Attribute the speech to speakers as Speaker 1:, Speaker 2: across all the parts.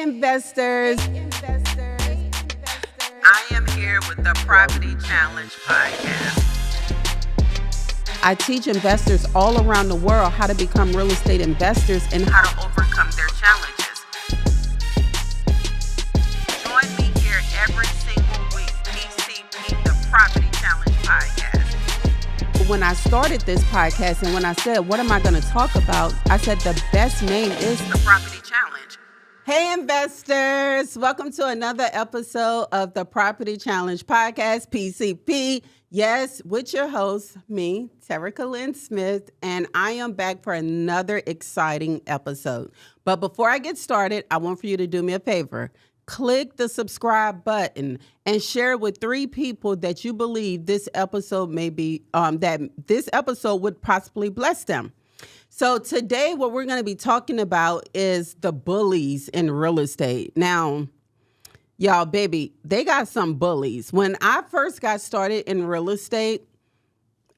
Speaker 1: investors.
Speaker 2: I am here with the Property Challenge podcast.
Speaker 1: I teach investors all around the world how to become real estate investors and
Speaker 2: how to overcome their challenges. Join me here every single week. PCP, the Property Challenge podcast.
Speaker 1: When I started this podcast and when I said, what am I going to talk about? I said the best name is
Speaker 2: the Property Challenge.
Speaker 1: Hey investors, welcome to another episode of the Property Challenge podcast, PCP. Yes, with your host, me, Terrica Lynn Smith, and I am back for another exciting episode. But before I get started, I want for you to do me a favor. Click the subscribe button and share it with 3 people that you believe this episode may be, that this episode would possibly bless them. So today, what we're going to be talking about is the bullies in real estate. Now, y'all, baby, they got some bullies. When I first got started in real estate,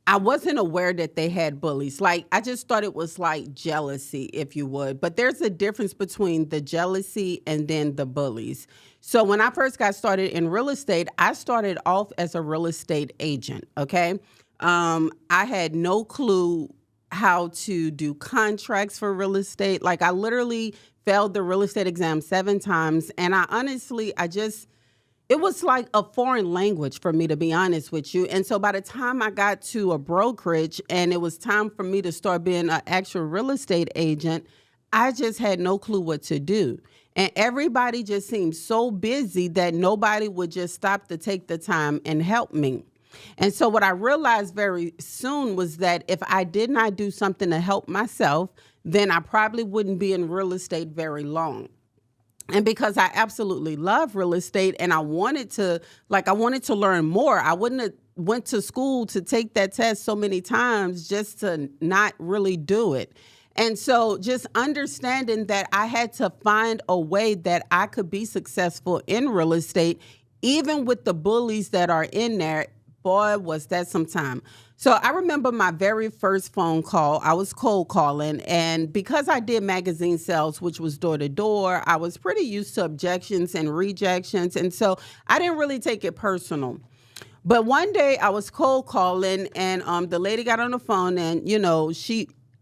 Speaker 1: I wasn't aware that they had bullies. Like, I just thought it was like jealousy, if you would. But there's a difference between the jealousy and then the bullies. So when I first got started in real estate, I started off as a real estate agent, okay? I had no clue how to do contracts for real estate. Like, I literally failed the real estate exam 7 times. And it was like a foreign language for me, to be honest with you. And so by the time I got to a brokerage and it was time for me to start being an actual real estate agent, I just had no clue what to do. And everybody just seemed so busy that nobody would just stop to take the time and help me. And so what I realized very soon was that if I did not do something to help myself, then I probably wouldn't be in real estate very long. And because I absolutely love real estate and I wanted to learn more, I wouldn't have went to school to take that test so many times just to not really do it. And so just understanding that I had to find a way that I could be successful in real estate, even with the bullies that are in there. Boy, was that some time. So I remember my very first phone call. I was cold calling. And because I did magazine sales, which was door to door, I was pretty used to objections and rejections. And so I didn't really take it personal. But one day I was cold calling and the lady got on the phone and, you know,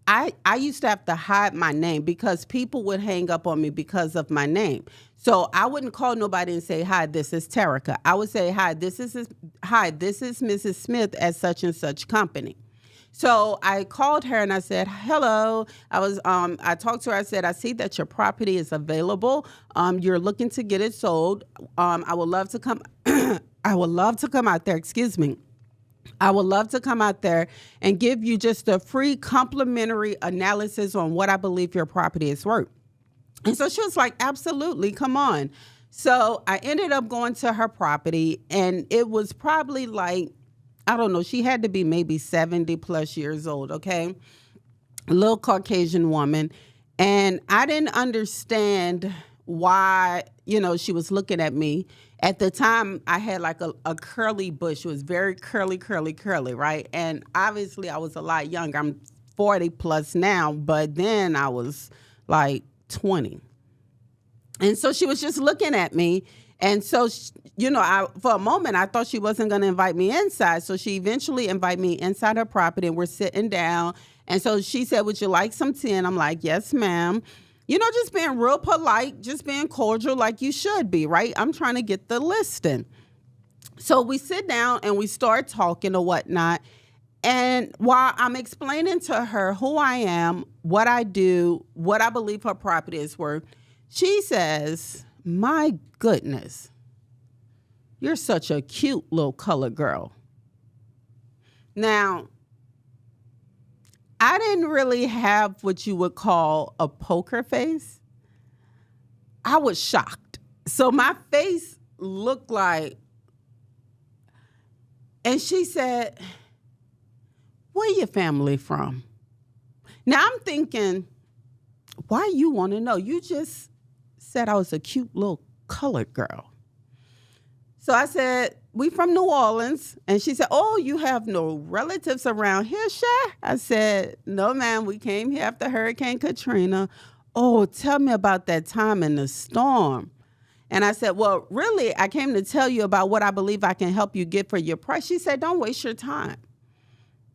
Speaker 1: I used to have to hide my name because people would hang up on me because of my name. So I wouldn't call nobody and say, hi, this is Terrica. I would say, hi, this is Mrs. Smith at such and such company. So I called her and I said, hello. I talked to her. I said, I see that your property is available. You're looking to get it sold. I would love to come. I would love to come out there. Excuse me. I would love to come out there and give you just a free complimentary analysis on what I believe your property is worth. And so she was like, absolutely, come on. So I ended up going to her property and it was probably like, I don't know, she had to be maybe 70 plus years old, okay? A little Caucasian woman. And I didn't understand why, you know, she was looking at me. At the time, I had like a curly bush. It was very curly, right? And obviously, I was a lot younger. I'm 40 plus now, but then I was like 20. And so she was just looking at me. And so, for a moment, I thought she wasn't going to invite me inside. So she eventually invited me inside her property and we're sitting down. And so she said, would you like some tea? And I'm like, yes, ma'am. You know, just being real polite, just being cordial like you should be, right? I'm trying to get the listing. So we sit down and we start talking or whatnot. And while I'm explaining to her who I am, what I do, what I believe her property is worth, she says, my goodness, you're such a cute little colored girl. Now, I didn't really have what you would call a poker face. I was shocked. So my face looked like, and she said, where your family from? Now I'm thinking, why you want to know? You just said I was a cute little colored girl. So I said, we from New Orleans. And she said, oh, you have no relatives around here, Sha? I said, no, ma'am. We came here after Hurricane Katrina. oh, tell me about that time in the storm. And I said, well, really, I came to tell you about what I believe I can help you get for your price. She said, don't waste your time.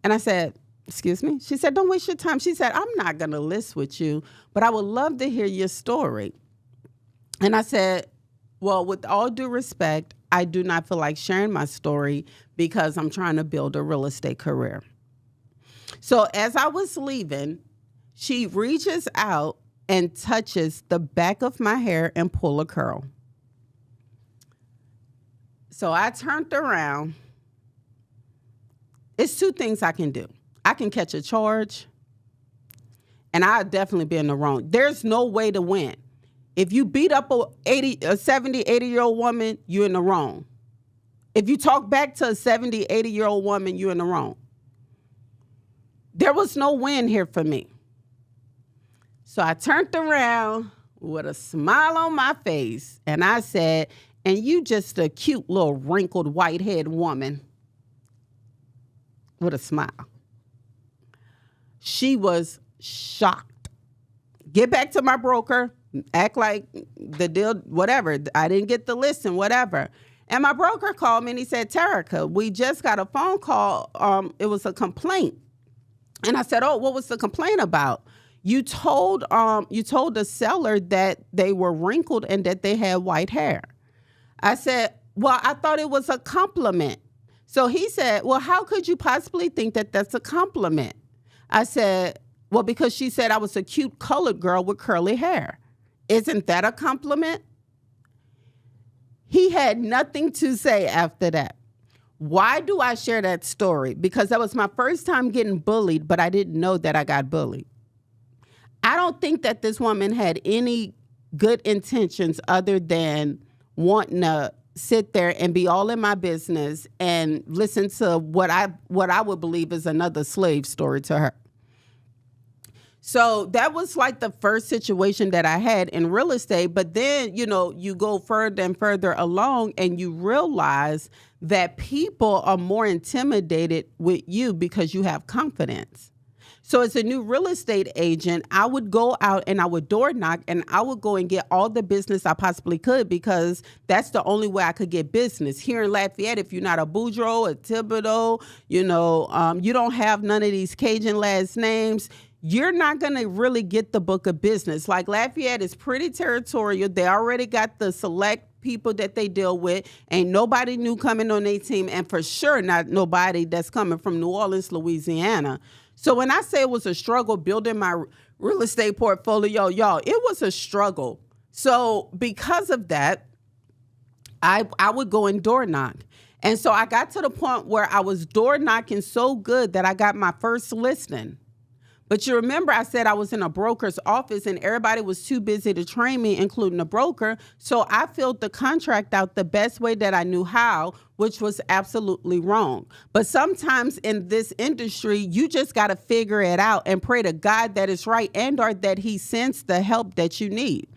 Speaker 1: And I said, excuse me? She said, don't waste your time. She said, I'm not going to list with you, but I would love to hear your story. And I said, well, with all due respect, I do not feel like sharing my story because I'm trying to build a real estate career. So as I was leaving, she reaches out and touches the back of my hair and pull a curl. So I turned around. It's two things I can do. I can catch a charge, and I'll definitely be in the wrong. There's no way to win. If you beat up a 70, 80-year-old woman, you're in the wrong. If you talk back to a 70, 80-year-old woman, you're in the wrong. There was no win here for me. So I turned around with a smile on my face, and I said, and you just a cute little wrinkled white-haired woman with a smile. She was shocked. Get back to my broker, act like the deal, whatever. I didn't get the listing, whatever. And my broker called me and he said, Terrica, we just got a phone call. It was a complaint. And I said, oh, what was the complaint about? You told the seller that they were wrinkled and that they had white hair. I said, well, I thought it was a compliment. So he said, well, how could you possibly think that that's a compliment? I said, well, because she said I was a cute colored girl with curly hair. Isn't that a compliment? He had nothing to say after that. Why do I share that story? Because that was my first time getting bullied, but I didn't know that I got bullied. I don't think that this woman had any good intentions other than wanting to sit there and be all in my business and listen to what I would believe is another slave story to her. So that was like the first situation that I had in real estate. But then, you go further and further along and you realize that people are more intimidated with you because you have confidence. So as a new real estate agent, I would go out and I would door knock and I would go and get all the business I possibly could because that's the only way I could get business. Here in Lafayette, if you're not a Boudreaux, a Thibodeau, you don't have none of these Cajun last names, you're not going to really get the book of business. Like Lafayette is pretty territorial. They already got the select people that they deal with. Ain't nobody new coming on their team, and for sure not nobody that's coming from New Orleans, Louisiana. So when I say it was a struggle building my real estate portfolio, y'all, it was a struggle. So because of that, I would go and door knock. And so I got to the point where I was door knocking so good that I got my first listing. But you remember I said I was in a broker's office and everybody was too busy to train me, including the broker. So I filled the contract out the best way that I knew how, which was absolutely wrong. But sometimes in this industry, you just got to figure it out and pray to God that it's right and or that he sends the help that you need.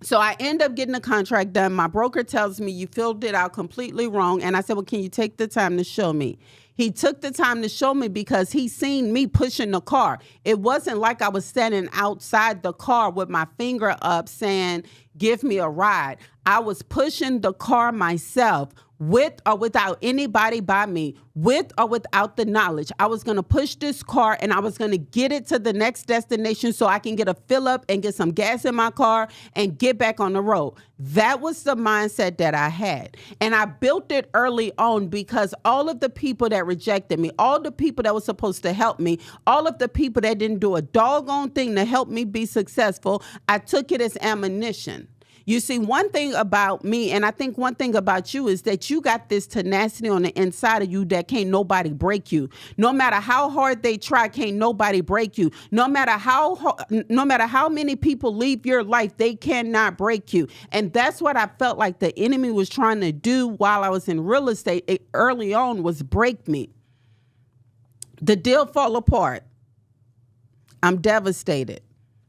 Speaker 1: So I end up getting the contract done. My broker tells me you filled it out completely wrong. And I said, well, can you take the time to show me? He took the time to show me because he seen me pushing the car. It wasn't like I was standing outside the car with my finger up saying, give me a ride. I was pushing the car myself, with or without anybody by me, with or without the knowledge. I was going to push this car and I was going to get it to the next destination so I can get a fill up and get some gas in my car and get back on the road. That was the mindset that I had. And I built it early on because all of the people that rejected me, all the people that were supposed to help me, all of the people that didn't do a doggone thing to help me be successful, I took it as ammunition. You see, one thing about me, and I think one thing about you, is that you got this tenacity on the inside of you that can't nobody break you. No matter how hard they try, can't nobody break you. No matter how many people leave your life, they cannot break you. And that's what I felt like the enemy was trying to do while I was in real estate early on, was break me. The deal fall apart. I'm devastated.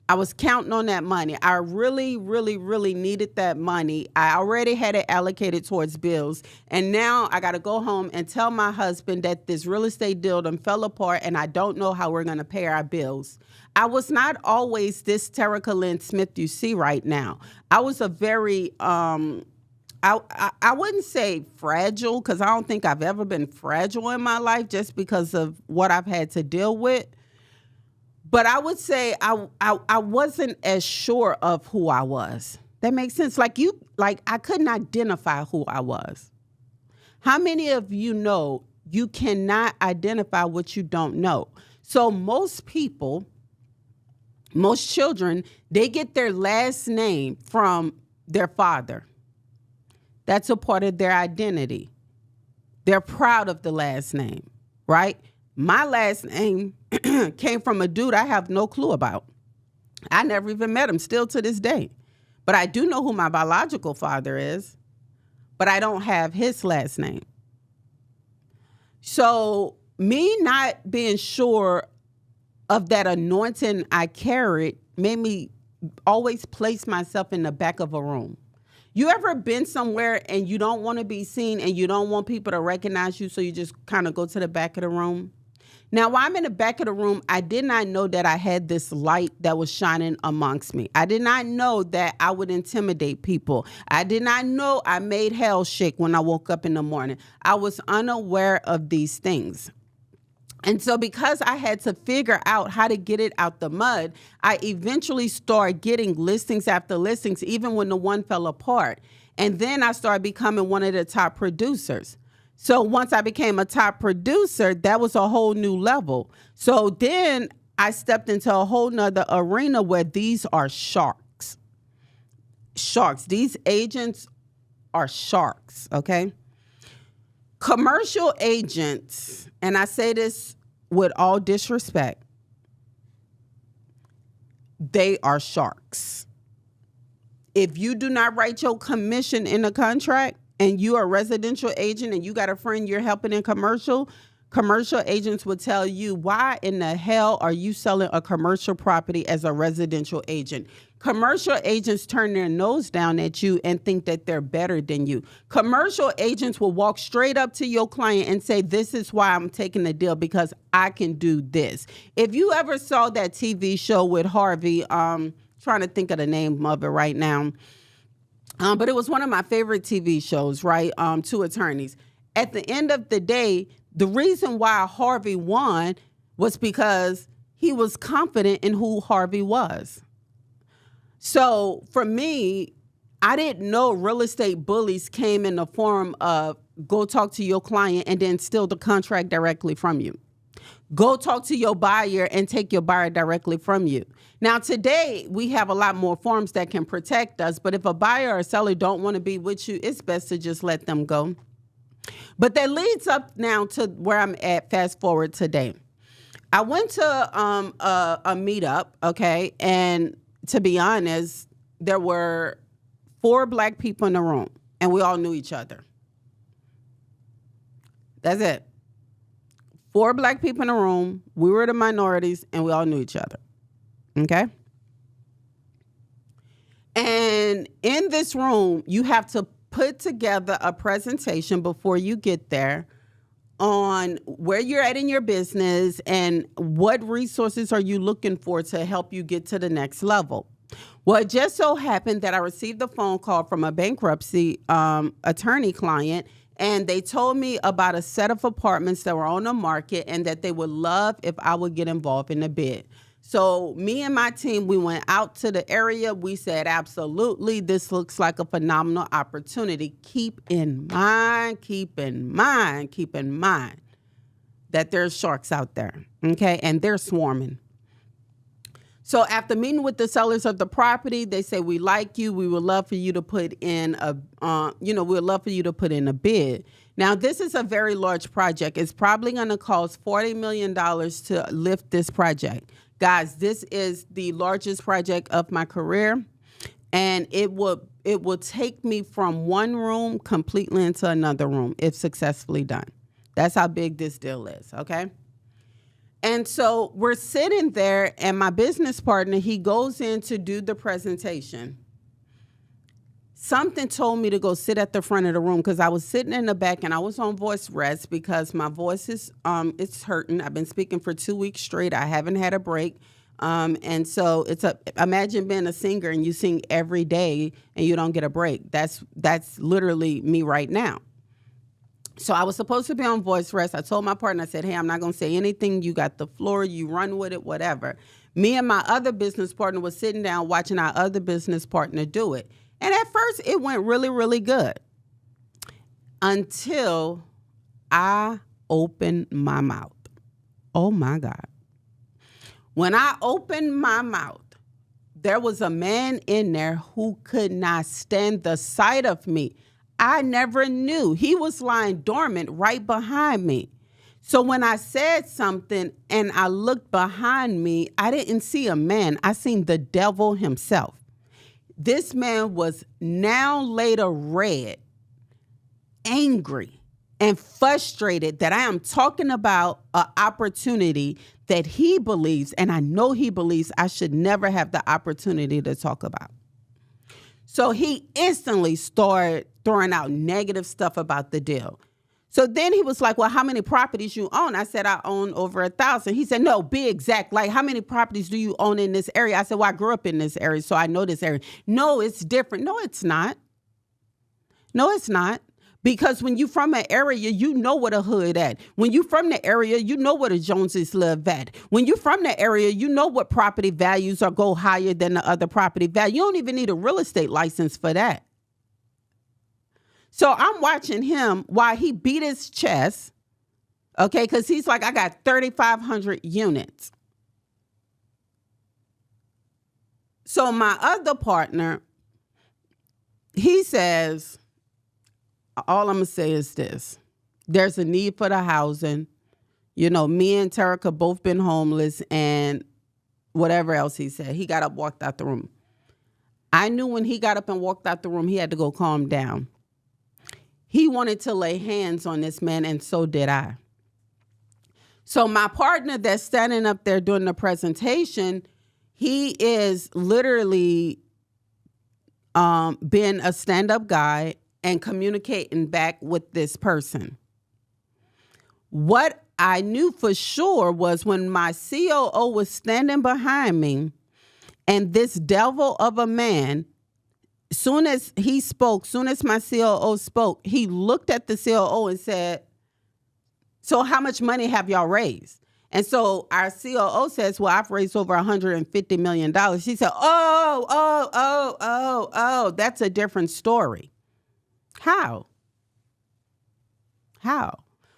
Speaker 1: I was counting on that money. I really, really, really needed that money. I already had it allocated towards bills. And now I got to go home and tell my husband that this real estate deal done fell apart and I don't know how we're going to pay our bills. I was not always this Terrica Lynn Smith you see right now. I was a very, I wouldn't say fragile, because I don't think I've ever been fragile in my life just because of what I've had to deal with. But I would say I wasn't as sure of who I was. That makes sense. Like I couldn't identify who I was. How many of you know you cannot identify what you don't know? So most people, most children, they get their last name from their father. That's a part of their identity. They're proud of the last name, right? My last name came from a dude I have no clue about. I never even met him, still to this day. But I do know who my biological father is, but I don't have his last name. So me not being sure of that anointing I carried made me always place myself in the back of a room. You ever been somewhere and you don't want to be seen and you don't want people to recognize you, so you just kind of go to the back of the room? Now, while I'm in the back of the room, I did not know that I had this light that was shining amongst me. I did not know that I would intimidate people. I did not know I made hell shake when I woke up in the morning. I was unaware of these things. And so because I had to figure out how to get it out the mud, I eventually started getting listings after listings, even when the one fell apart. And then I started becoming one of the top producers. So once I became a top producer, that was a whole new level. So then I stepped into a whole nother arena where these are sharks. Sharks. These agents are sharks, okay? Commercial agents, and I say this with all disrespect, they are sharks. If you do not write your commission in a contract, and you're a residential agent and you got a friend you're helping in commercial agents will tell you, why in the hell are you selling a commercial property as a residential agent? Commercial agents turn their nose down at you and think that they're better than you. Commercial agents will walk straight up to your client and say, this is why I'm taking the deal, because I can do this. If you ever saw that TV show with Harvey, trying to think of the name of it right now, but it was one of my favorite TV shows, right? Two attorneys. At the end of the day, the reason why Harvey won was because he was confident in who Harvey was. So for me, I didn't know real estate bullies came in the form of go talk to your client and then steal the contract directly from you. Go talk to your buyer and take your buyer directly from you. Now, today, we have a lot more forms that can protect us, but if a buyer or seller don't want to be with you, it's best to just let them go. But that leads up now to where I'm at, fast forward today. I went to a meetup, okay, and to be honest, there were 4 black people in the room, and we all knew each other. That's it. 4 black people in the room, we were the minorities, and we all knew each other. Okay? And in this room, you have to put together a presentation before you get there on where you're at in your business and what resources are you looking for to help you get to the next level. Well, it just so happened that I received a phone call from a bankruptcy attorney client, and they told me about a set of apartments that were on the market and that they would love if I would get involved in the bid. So me and my team, we went out to the area. We said, absolutely, this looks like a phenomenal opportunity. Keep in mind that there's sharks out there, okay? And they're swarming. So after meeting with the sellers of the property, they say, we like you. We would love for you to put in a bid. Now, this is a very large project. It's probably going to cost $40 million to lift this project. Guys, this is the largest project of my career, and it will take me from one room completely into another room if successfully done. That's how big this deal is, okay? And so we're sitting there, and my business partner, he goes in to do the presentation. Something told me to go sit at the front of the room because I was sitting in the back and I was on voice rest because my voice is it's hurting. I've been speaking for 2 weeks straight. I haven't had a break. And so imagine being a singer and you sing every day and you don't get a break. That's literally me right now. So I was supposed to be on voice rest. I told my partner, I said, hey, I'm not going to say anything. You got the floor. You run with it, whatever. Me and my other business partner was sitting down watching our other business partner do it. And at first it went really, really good until I opened my mouth. Oh my God. When I opened my mouth, there was a man in there who could not stand the sight of me. I never knew. He was lying dormant right behind me. So when I said something and I looked behind me, I didn't see a man. I seen the devil himself. This man was now later red, angry, and frustrated that I am talking about an opportunity that he believes, and I know he believes I should never have the opportunity to talk about. So he instantly started throwing out negative stuff about the deal. So then he was like, well, how many properties you own? I said, I own over 1,000. He said, no, be exact. Like, how many properties do you own in this area? I said, well, I grew up in this area, so I know this area. No, it's different. No, it's not. No, it's not. Because when you from an area, you know what a hood at. When you from the area, you know what a Joneses live at. When you from the area, you know what property values are go higher than the other property value. You don't even need a real estate license for that. So I'm watching him while he beat his chest, okay, because he's like, I got 3,500 units. So my other partner, he says, all I'm going to say is this. There's a need for the housing. You know, me and Terrica both been homeless and whatever else he said. He got up, walked out the room. I knew when he got up and walked out the room, he had to go calm down. He wanted to lay hands on this man, and so did I. So my partner that's standing up there doing the presentation, he is literally being a stand-up guy and communicating back with this person. What I knew for sure was when my COO was standing behind me and this devil of a man, soon as he spoke, soon as my COO spoke, he looked at the COO and said, so how much money have y'all raised? And so our COO says, well, I've raised over $150 million. She said, oh, that's a different story. How?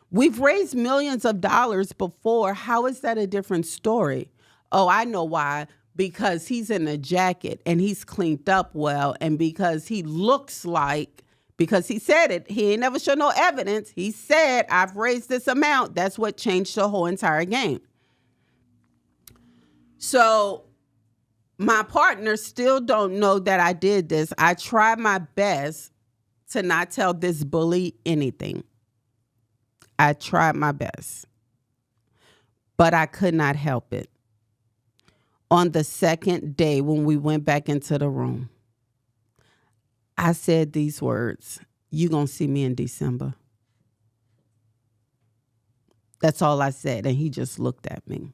Speaker 1: We've raised millions of dollars before. How is that a different story? Oh, I know why. Because he's in a jacket and he's cleaned up well, and because he looks like, because he said it, he ain't never showed no evidence. He said, I've raised this amount. That's what changed the whole entire game. So my partner still don't know that I did this. I tried my best to not tell this bully anything. I tried my best, but I could not help it. On the second day when we went back into the room, I said these words, you gonna see me in December. That's all I said. And he just looked at me.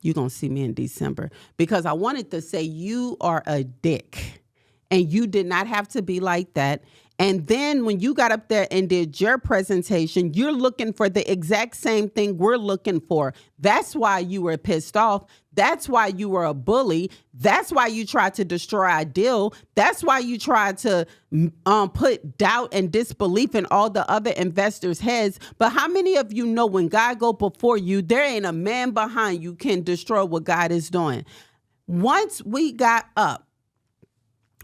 Speaker 1: You gonna see me in December. Because I wanted to say, you are a dick. And you did not have to be like that. And then when you got up there and did your presentation, you're looking for the exact same thing we're looking for. That's why you were pissed off. That's why you were a bully. That's why you tried to destroy our deal. That's why you tried to put doubt and disbelief in all the other investors' heads. But how many of you know when God go before you, there ain't a man behind you can destroy what God is doing? Once we got up,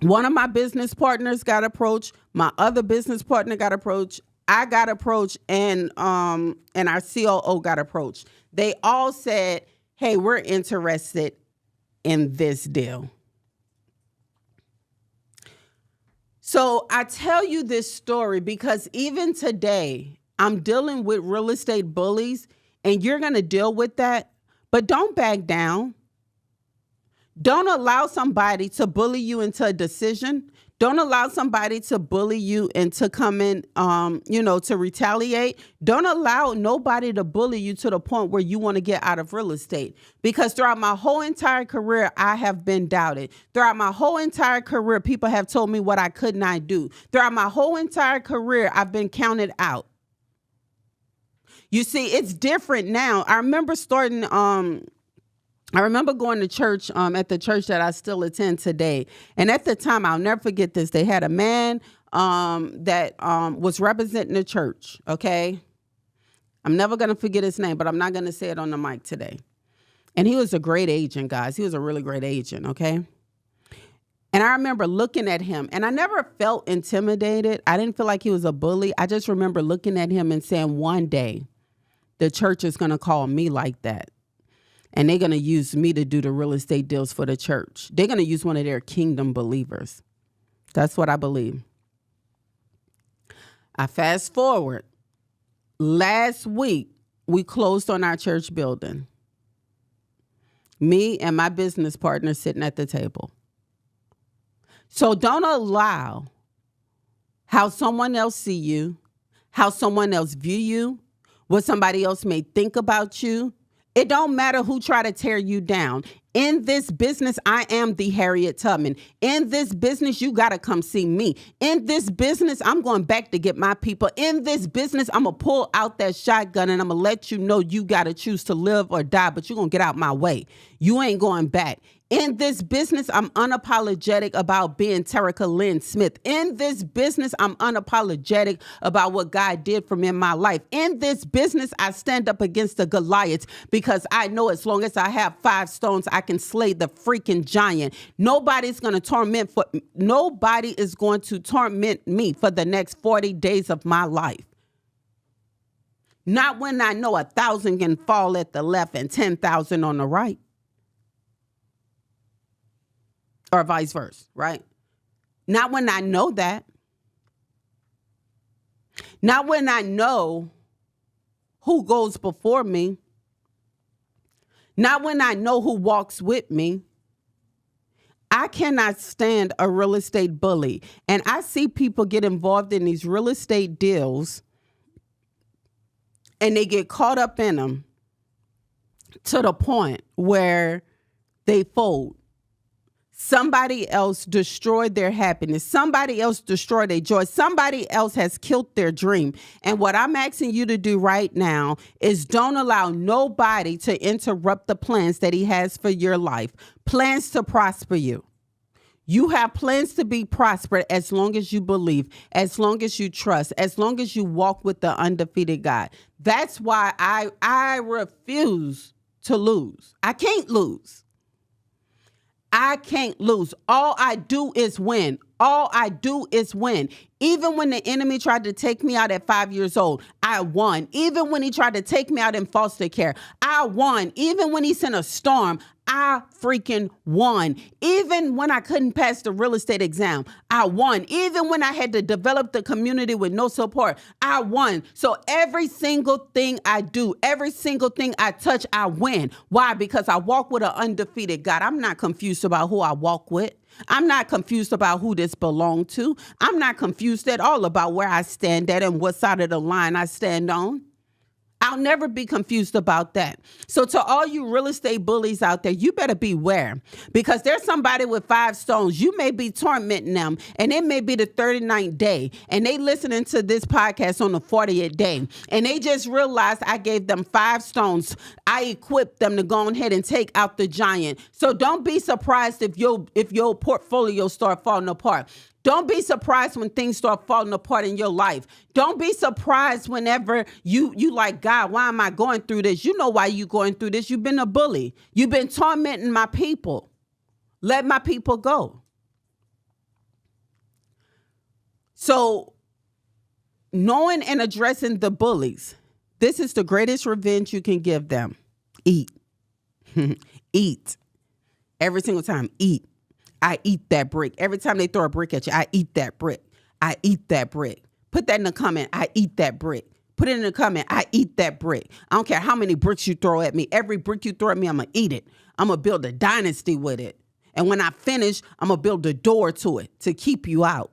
Speaker 1: one of my business partners got approached. My other business partner got approached. I got approached, and our COO got approached. They all said, hey, we're interested in this deal. So I tell you this story because even today, I'm dealing with real estate bullies, and you're going to deal with that But don't back down. Don't allow somebody to bully you into a decision. Don't allow somebody to bully you into coming, to retaliate. Don't allow nobody to bully you to the point where you want to get out of real estate. Because throughout my whole entire career, I have been doubted. Throughout my whole entire career, people have told me what I could not do. Throughout my whole entire career, I've been counted out. You see, it's different now. I remember going to church at the church that I still attend today. And at the time, I'll never forget this. They had a man that was representing the church, okay? I'm never going to forget his name, but I'm not going to say it on the mic today. And he was a great agent, guys. He was a really great agent, okay? And I remember looking at him, and I never felt intimidated. I didn't feel like he was a bully. I just remember looking at him and saying, one day, the church is going to call me like that. And they're going to use me to do the real estate deals for the church. They're going to use one of their kingdom believers. That's what I believe. I fast forward. Last week, we closed on our church building. Me and my business partner sitting at the table. So don't allow how someone else see you, how someone else view you, what somebody else may think about you. It don't matter who try to tear you down. In this business, I am the Harriet Tubman. In this business, you got to come see me. In this business, I'm going back to get my people. In this business, I'm going to pull out that shotgun and I'm going to let you know you got to choose to live or die, but you're going to get out my way. You ain't going back. In this business, I'm unapologetic about being Terrica Lynn Smith. In this business, I'm unapologetic about what God did for me in my life. In this business, I stand up against the Goliaths because I know as long as I have 5 stones, I can slay the freaking giant. Nobody is going to torment me for the next 40 days of my life. Not when I know 1,000 can fall at the left and 10,000 on the right. Or vice versa, right? Not when I know that. Not when I know who goes before me. Not when I know who walks with me. I cannot stand a real estate bully. And I see people get involved in these real estate deals and they get caught up in them to the point where they fold. Somebody else destroyed their happiness. Somebody else destroyed their joy. Somebody else has killed their dream. And what I'm asking you to do right now is don't allow nobody to interrupt the plans that he has for your life. Plans to prosper you. You have plans to be prospered as long as you believe, as long as you trust, as long as you walk with the undefeated God. That's why I refuse to lose. I can't lose. I can't lose. All I do is win. All I do is win. Even when the enemy tried to take me out at 5 years old, I won. Even when he tried to take me out in foster care, I won. Even when he sent a storm, I freaking won. Even when I couldn't pass the real estate exam, I won. Even when I had to develop the community with no support, I won. So every single thing I do, every single thing I touch, I win. Why? Because I walk with an undefeated God. I'm not confused about who I walk with. I'm not confused about who this belongs to. I'm not confused at all about where I stand at and what side of the line I stand on. I'll never be confused about that. So to all you real estate bullies out there, you better beware, because there's somebody with 5 stones. You may be tormenting them, and it may be the 39th day, and they listening to this podcast on the 40th day, and they just realized I gave them 5 stones. I equipped them to go ahead and take out the giant. So don't be surprised if your portfolio start falling apart. Don't be surprised when things start falling apart in your life. Don't be surprised whenever you like, God, why am I going through this? You know why you're going through this. You've been a bully. You've been tormenting my people. Let my people go. So knowing and addressing the bullies, this is the greatest revenge you can give them. Eat. Eat. Every single time, eat. I eat that brick. Every time they throw a brick at you, I eat that brick. I eat that brick. Put that in the comment. I eat that brick. Put it in the comment. I eat that brick. I don't care how many bricks you throw at me. Every brick you throw at me, I'm going to eat it. I'm going to build a dynasty with it. And when I finish, I'm going to build a door to it to keep you out.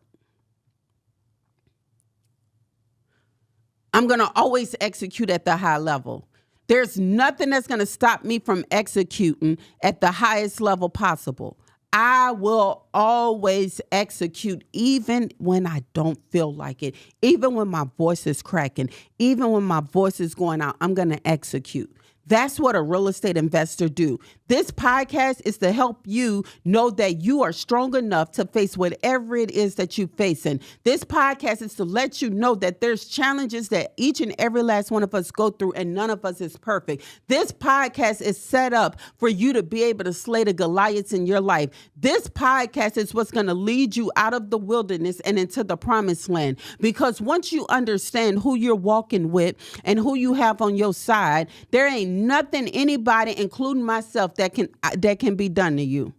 Speaker 1: I'm going to always execute at the high level. There's nothing that's going to stop me from executing at the highest level possible. I will always execute even when I don't feel like it, even when my voice is cracking, even when my voice is going out, I'm going to execute. That's what a real estate investor do. This podcast is to help you know that you are strong enough to face whatever it is that you're facing. This podcast is to let you know that there's challenges that each and every last one of us go through, and none of us is perfect. This podcast is set up for you to be able to slay the Goliaths in your life. This podcast is what's going to lead you out of the wilderness and into the promised land. Because once you understand who you're walking with and who you have on your side, there ain't nothing anybody, including myself, that can be done to you.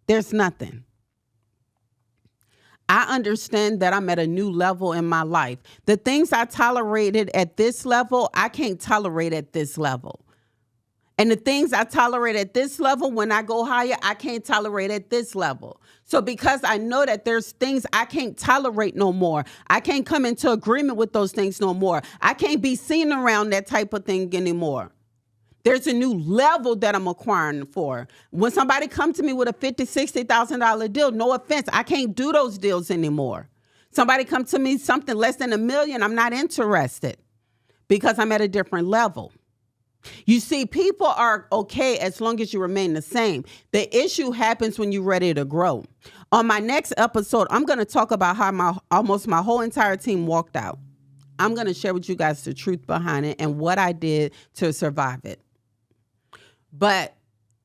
Speaker 1: There's nothing. I understand that I'm at a new level in my life. The things I tolerated at this level, I can't tolerate at this level. And the things I tolerate at this level, when I go higher, I can't tolerate at this level. So because I know that there's things I can't tolerate no more, I can't come into agreement with those things no more. I can't be seen around that type of thing anymore. There's a new level that I'm acquiring for. When somebody comes to me with a $50,000, $60,000 deal, no offense, I can't do those deals anymore. Somebody comes to me something less than $1 million, I'm not interested because I'm at a different level. You see, people are okay as long as you remain the same. The issue happens when you're ready to grow. On my next episode, I'm going to talk about how almost my whole entire team walked out. I'm going to share with you guys the truth behind it and what I did to survive it. But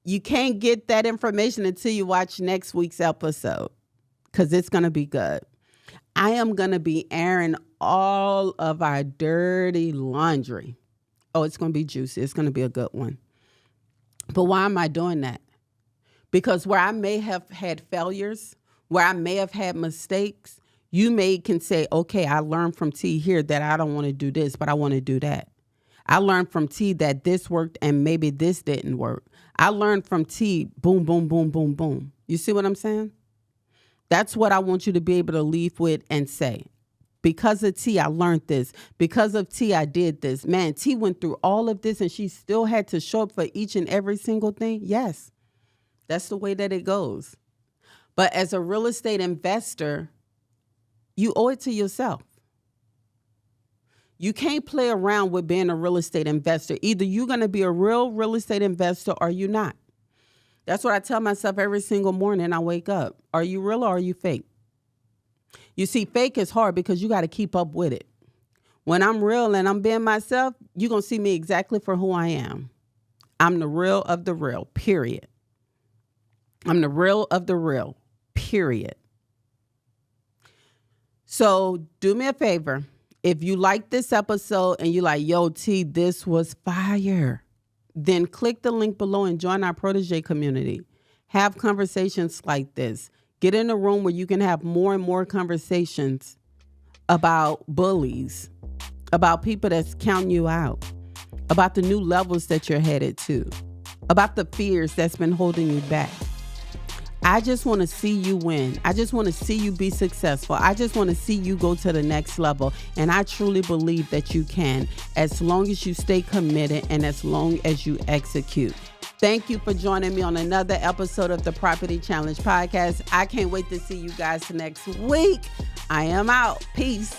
Speaker 1: you can't get that information until you watch next week's episode, because it's going to be good. I am going to be airing all of our dirty laundry. Oh, it's going to be juicy. It's going to be a good one. But why am I doing that? Because where I may have had failures, where I may have had mistakes, you can say, okay, I learned from T here that I don't want to do this, but I want to do that. I learned from T that this worked and maybe this didn't work. I learned from T, boom, boom, boom, boom, boom. You see what I'm saying? That's what I want you to be able to leave with and say. Because of T, I learned this. Because of T, I did this. Man, T went through all of this and she still had to show up for each and every single thing. Yes, that's the way that it goes. But as a real estate investor, you owe it to yourself. You can't play around with being a real estate investor. Either you're going to be a real estate investor or you're not. That's what I tell myself every single morning I wake up. Are you real or are you fake? You see, fake is hard because you got to keep up with it. When I'm real and I'm being myself, you're going to see me exactly for who I am. I'm the real of the real, period. I'm the real of the real, period. So do me a favor. If you like this episode and you're like, yo, T, this was fire, then click the link below and join our protege community. Have conversations like this. Get in a room where you can have more and more conversations about bullies, about people that's counting you out, about the new levels that you're headed to, about the fears that's been holding you back. I just want to see you win. I just want to see you be successful. I just want to see you go to the next level. And I truly believe that you can, as long as you stay committed and as long as you execute. Thank you for joining me on another episode of the Property Challenge Podcast. I can't wait to see you guys next week. I am out. Peace.